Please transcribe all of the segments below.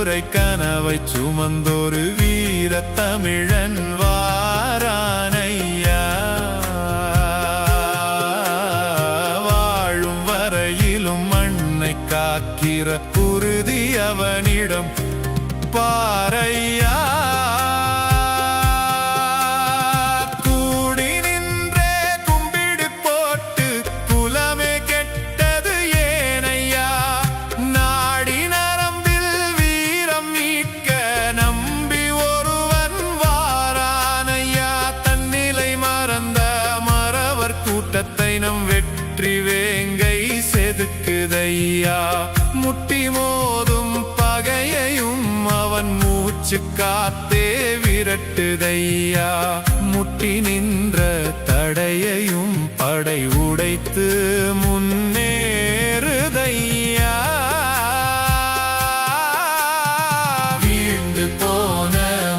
தலைமுறை கனவை சுமந்தொரு வீர தமிழன் வாரானையா. வாழும் வரையிலும் மண்ணை காக்கிற உறுதி அவனிடம் பாரையா. நம் வெற்றி வேங்கை செதுக்குதையா. முட்டி மோதும் பகையையும் அவன் மூச்சு காத்தே விரட்டுதையா. முட்டி நின்ற தடையையும் படை உடைத்து முன்னேறுதையா. வீழ்ந்து போன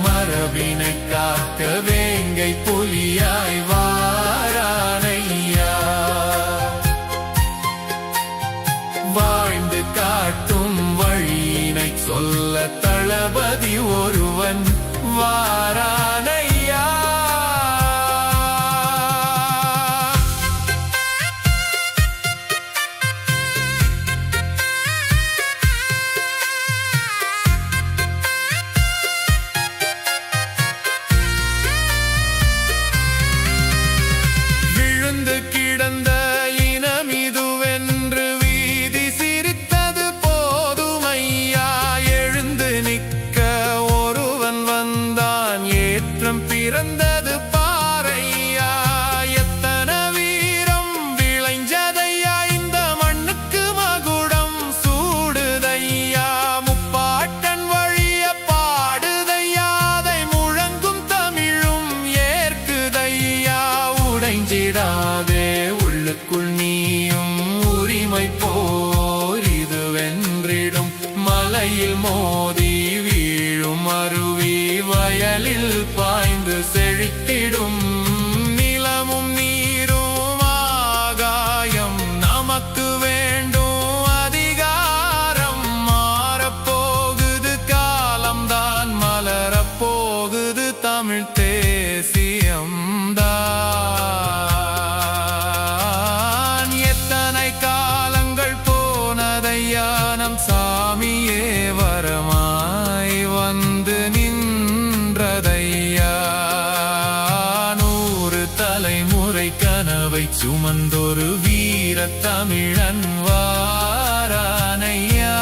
மரபினை காக்க வேங்கை புலியாய் வாழ்ந்து காட்டும் வழியினை சொல்ல தளபதி ஒருவன் வாரானையா. விழுந்து கிடந்த பிறந்தது பாரையா. எத்தனை வீரம் விளைஞ்சதையா, இந்த மண்ணுக்கு மகுடம் சூடுதையா. முப்பாட்டன் வழிய பாடுதையா, அதை முழங்கும் தமிழும் ஏற்குதையா. உடைஞ்சிடாதே உள்ளுக்குள் நீயும் உரிமை போர் இது வென்றிடும். மலையில் மோதி வீழும் அருவி வயலில் பாய்ந்து செழித்திடும். நிலமும் நீரும் ஆகாயம் நமக்கு வேண்டும் அதிகாரம். மாறப்போகுது காலம்தான், மலரப்போகுது தமிழ் தேசியம்தான். எத்தனை காலங்கள் போனதையா, நம் சாமியே வரமாய் வந்து நின்றதையா. 100 தலைமுறை கனவை சுமந்தொரு வீர தமிழன் வாரானையா.